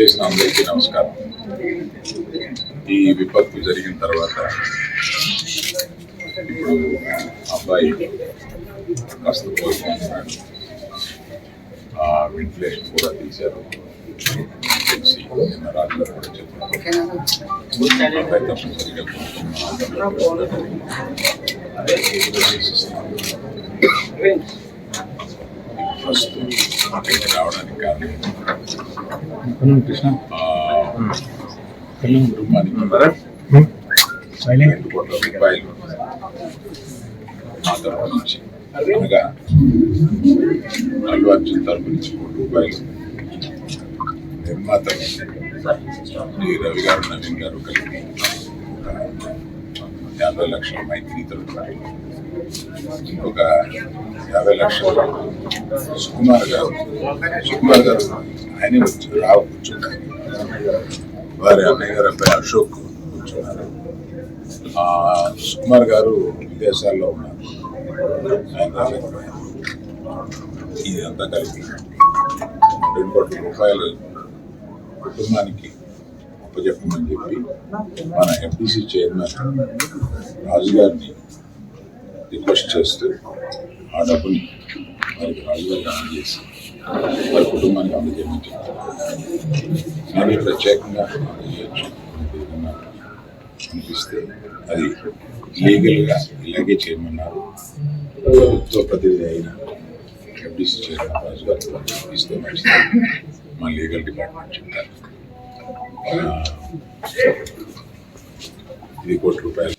చేసిన అందరికీ నమస్కారం. ఈ విపత్తు జరిగిన తర్వాత ఇప్పుడు అబ్బాయి కాస్త కోరుకుంటున్నాడు. వెంటిలేషన్ కూడా తీశారు తెలిసి నిన్న రాత్రి కూడా చెప్పారు. అబ్బాయి తప్పనిసరిగా ప్రస్తుతం అక్కడికి రావడానికి కారణం కుటుంబానికి 2 కోట్ల రూపాయలు మా తరఫు నుంచి, అనగా అల్లు అర్జున్ తరఫు నుంచి 1 కోటి రూపాయలు, నిర్మాత రవి గారు, నవీన్ గారు కలిపి 50 లక్షల మైత్రి తరఫు, ఇంకొక 50 లక్షలు సుకుమార్ గారు ఆయనే కూర్చున్నారు. వారి అన్నయ్య గారు అబ్బాయి అశోక్ కూర్చున్నారు. సుకుమార్ గారు విదేశాల్లో ఉన్నారు, ఆయన రాలేకపోయారు. ఇదంతా కలిపి 2 కోట్ల రూపాయలు కుటుంబానికి అప్పచెప్పమని చెప్పి మన ఎఫ్డిసి చైర్మన్ రాజు గారిని రిక్వెస్ట్ చేస్తూ ఆ డబ్బుని వారికి రాజు గారికి అందజేసి వారి కుటుంబానికి అందజేయమని చెప్పారు. నేను ప్రత్యేకంగా అందజేయచ్చు ఏదన్నా అనిపిస్తే అది లీగల్గా ఇలాగే చేయమన్నారు. ప్రభుత్వ ప్రతినిధి అయిన ఎఫ్డిసి చైర్మన్ రాజు గారు ఇస్తే మంచిది, మా లీగల్ డిపార్ట్మెంట్ చెప్తారు. ఇది 1 కోటి రూపాయలు,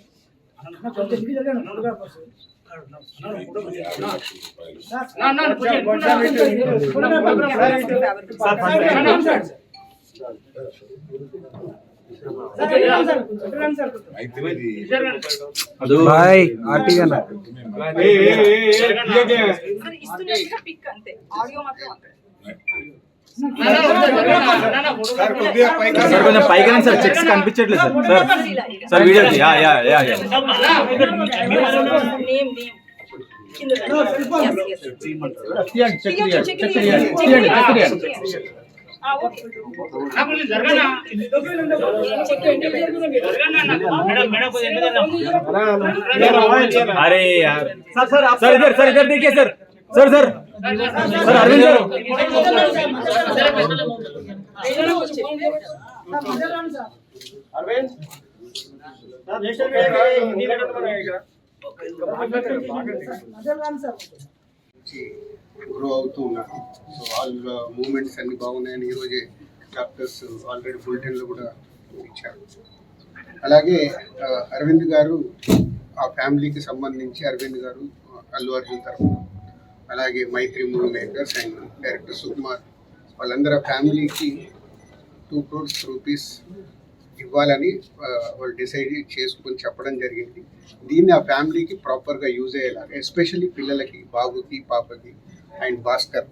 50 పైగా సార్ చెక్స్ కనిపించట్లేదు సార్. సార్ వీడియో अरे यार सर इधर देखिए सर अरविंद గ్రో అవుతూ ఉన్నారు. సో వాళ్ళ మూమెంట్స్ అన్ని బాగున్నాయని ఈరోజే డాక్టర్స్ ఆల్రెడీ బులెటిన్లో కూడా ఇచ్చారు. అలాగే అరవింద్ గారు ఆ ఫ్యామిలీకి సంబంధించి అరవింద్ గారు అల్లు అర్జున్ తరఫున, అలాగే Mythri movie makers and director Sukumar వాళ్ళందరూ ఫ్యామిలీకి 2 crores రూపీస్ ఇవ్వాలని వాళ్ళు డిసైడ్ చేసుకొని చెప్పడం జరిగింది. దీన్ని ఆ ఫ్యామిలీకి ప్రాపర్గా యూజ్ అయ్యేలాగా, ఎస్పెషల్లీ పిల్లలకి, బాబుకి, పాపకి అండ్ భాస్కర్,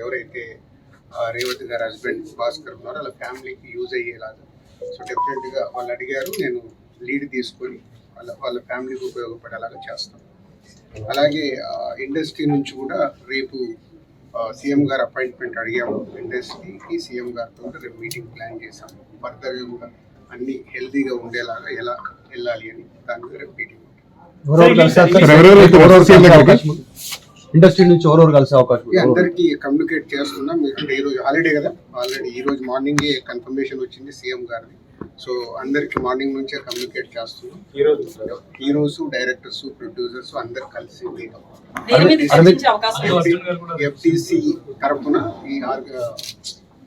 ఎవరైతే రేవతి గారి హస్బెండ్ భాస్కర్ ఉన్నారో వాళ్ళ ఫ్యామిలీకి యూజ్ అయ్యేలాగా. సో డెఫినెట్గా వాళ్ళు అడిగారు, నేను లీడ్ తీసుకొని వాళ్ళ ఫ్యామిలీకి ఉపయోగపడేలాగా చేస్తాను. అలాగే ఇండస్ట్రీ నుంచి కూడా రేపు సీఎం గారు అపాయింట్మెంట్ అడిగాము. ఇండస్ట్రీకి సీఎం గారితో రేపు మీటింగ్ ప్లాన్ చేశాము. ఫర్దర్గా కూడా అన్ని హెల్తీగా ఉండేలాగా ఎలా వెళ్ళాలి అని దాని మీద రేపు మీటింగ్. ఇండస్ట్రీ నుంచి ఎవరెవరు కలిసే అవకాశం అందరికీ కమ్యూనికేట్ చేస్తున్నాం. అంటే ఈరోజు హాలిడే కదా, ఆల్రెడీ ఈరోజు మార్నింగే కన్ఫర్మేషన్ వచ్చింది సీఎం గారిని. సో అందరికి మార్నింగ్ నుంచే కమ్యూనికేట్ చేస్తున్నాం. ఈ రోజు డైరెక్టర్స్, ప్రొడ్యూసర్స్ అందరు కలిసి మీట్ అవుతాం. ఎఫ్టీసీ తరఫున, ఈ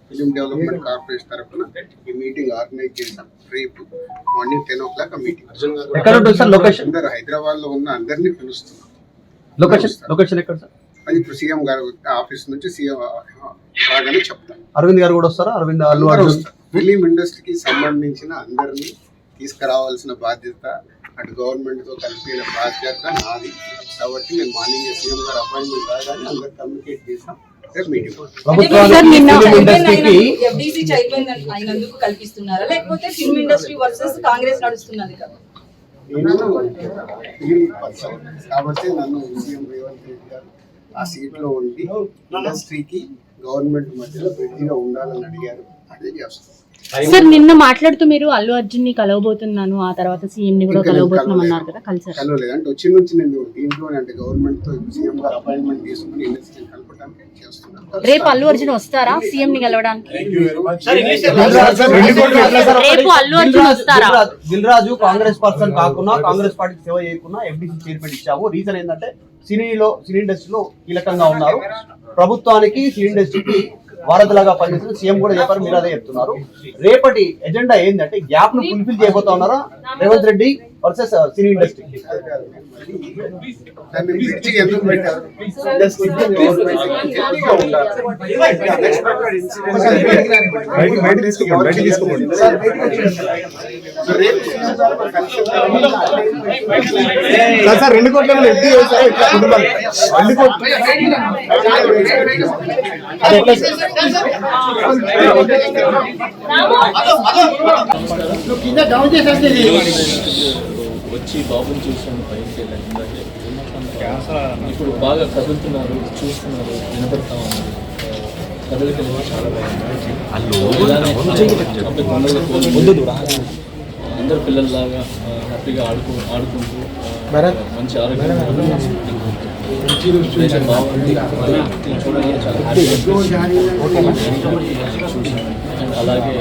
ఫిలిం డెవలప్మెంట్ కార్పొరేషన్ తరఫున ఈ మీటింగ్ ఆర్గనైజ్ చేశాం. రేపు మార్నింగ్ 10 o'clock మీటింగ్. అందరు హైదరాబాద్ లో ఉన్న అందరినీ పిలుస్తున్నాం. లొకేషన్ ఎక్కడ సార్? అది ఇప్పుడు సీఎం గారు ఆఫీస్ నుంచి సీఎం రాగానే చెప్తాం. అరవింద్ గారు కూడా వస్తారా? అరవింద్ అల్లు అర్జున్ ఫిలిం ఇండస్ట్రీకి సంబంధించిన అందరినీ తీసుకురావాల్సిన బాధ్యత అటు గవర్నమెంట్ తో కలిపిన బాధ్యత నాది. కాబట్టి నేను మార్నింగ్ సీఎం గారు అపాయింట్మెంట్ రాగానే అందరు కమ్యూనికేట్ చేసాం. కాబట్టి నన్ను సీఎం రేవంత్ రెడ్డి గారు ఆ సీట్ లో ఉండి ఇండస్ట్రీకి గవర్నమెంట్ మధ్యలో బ్రిడ్జిగా ఉండాలని అడిగారు. అదే చేస్తాం. సార్ నిన్న మాట్లాడుతూ మీరు అల్లు అర్జున్ ని కలవబోతున్నాను, ఆ తర్వాత సీఎం ని కూడా కలవబోతున్నాం అన్నారు కదా, కలిసారు? కలవలేదు అంటే వచ్చి నుంచి నేను దీంట్లోనే అంటే గవర్నమెంట్ తో సీఎం గారు అపాయింట్మెంట్ తీసుకుని ఇండస్ట్రీ కలపడానికి చేస్తున్నాను. రేపు అల్లు అర్జున్ వస్తారా సీఎం ని కలవడానికి? రేపు అల్లు అర్జున్ వస్తారా? దిల్ రాజు కాంగ్రెస్ పర్సన్ కాకుండా కాంగ్రెస్ పార్టీకి సేవ చేయకుండా FDC చైర్మన్ ఇచ్చావు. రీజన్ ఏంటంటే సినీ ఇండస్ట్రీలో కీలకంగా ఉన్నారు. ప్రభుత్వానికి సినీ ఇండస్ట్రీకి వారధిలాగా పనిచేసిన సీఎం కూడా చెప్పారు, మీరు అదే చెప్తున్నారు. రేపటి ఎజెండా ఏంటంటే గ్యాప్ ను ఫుల్ఫిల్ చేయబోతా ఉన్నారా Revanth Reddy versus cine industry? దాన్ని బ్రిడ్జికి ఎందుకు పెట్టారు? సార్ 2 కోట్ల వచ్చి బాబుని చూసాను పైకి వెళ్ళండి. ఇప్పుడు బాగా కదులుతున్నారు, చూస్తున్నారు, వినపడతా ఉన్నారు. కదలికలు చాలా బాగుంది. అందరు పిల్లల్లాగా హ్యాపీగా ఆడుకుంటూ మంచి ఆరోగ్యం బాగుంది. చూడడానికి చాలా చూసి అలాగే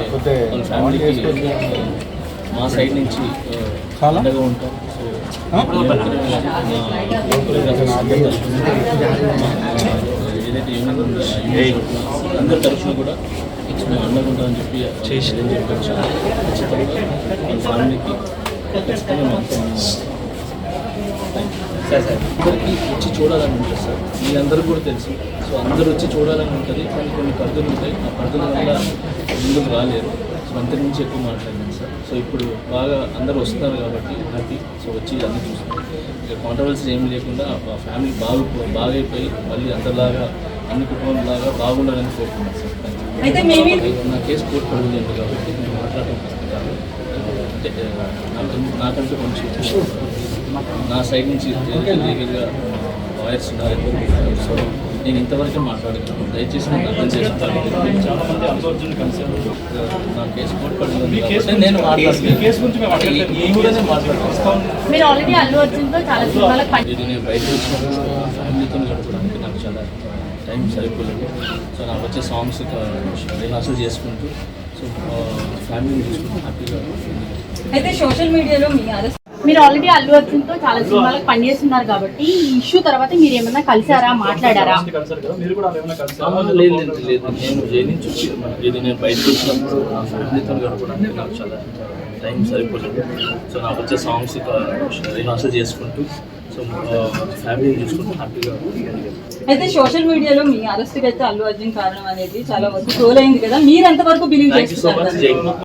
వాళ్ళ ఫ్యామిలీకి మా సైడ్ నుంచి అండగా ఉంటాం. ఏదైతే యూనియన్ ఉందో అందరి తరఫున కూడా మేము అండగా ఉంటామని చెప్పి చెప్పచ్చు. ఖచ్చితంగా వాళ్ళ ఫ్యామిలీకి ఖచ్చితంగా అందరికీ వచ్చి చూడాలని ఉంటుంది సార్. మీ అందరూ కూడా తెలుసు. సో అందరూ వచ్చి చూడాలని ఉంటుంది, కానీ కొన్ని పరిధులు ఉంటాయి. ఆ పరిధుల వల్ల ముందుకు రాలేరు. సో అంతకు నుంచి ఎక్కువ మాట్లాడినాను సార్. సో ఇప్పుడు బాగా అందరూ వస్తున్నారు కాబట్టి హ్యాపీ. సో వచ్చి అన్నీ చూస్తున్నారు. ఇక కాంట్రవర్సీస్ ఏమీ లేకుండా ఆ ఫ్యామిలీ బాగైపోయి మళ్ళీ అందరిలాగా అన్ని కుటుంబంలాగా బాగుండాలని కోరుకున్నాను సార్. నా కేసు కోర్టు పడుతుంది కాబట్టి నేను మాట్లాడటం కాదు. అంటే నాకంటూ కొంచెం నా సైడ్ నుంచి లీగల్గా లాయర్స్ ఉన్నారు. సో నేను ఇంతవరకు మాట్లాడుతున్నాను. దయచేసి నేను అర్థం చేసుకుంటాను. నా కేసు కోర్టు పడింది, నేను మీరు ఆల్రెడీ అల్లు అర్జున్ తో చాలా సినిమాలకు ఇది నేను బయటకు వచ్చినప్పుడు ఫ్యామిలీతో గడపడానికి నాకు చాలా టైం సరిపోలేదు. సో నాకు వచ్చే సాంగ్స్ రిహార్సల్ చేసుకుంటూ సో ఫ్యామిలీని చూసుకుంటూ హ్యాపీగా. అయితే సోషల్ మీడియాలో మీరు ఆల్రెడీ అల్లు అర్జున్ తో చాలా సినిమాలకు పనిచేస్తున్నారు కాబట్టి ఈ ఇష్యూ తర్వాత మీరు ఏమన్నా కలిసారా, మాట్లాడారా? లేదు, నేను జైలు నుంచి వచ్చి ఇది నేను బయటకు వచ్చినప్పుడు నా ఫ్యామిలీతో గడపడానికి నాకు చాలా టైం సరిపోలేదు. సో నాకు వచ్చే సాంగ్స్ రిహార్సల్ చేసుకుంటూ సో ఫ్యామిలీని చూసుకుంటూ హ్యాపీగా. అయితే సోషల్ మీడియాలో మీ అరెస్ట్కి అయితే అల్లు అర్జున్ కారణం అనేది చాలా వరకు ట్రోల్ అయింది కదా, మీరు ఎంతవరకు బిలీవ్ చేస్తున్నారు?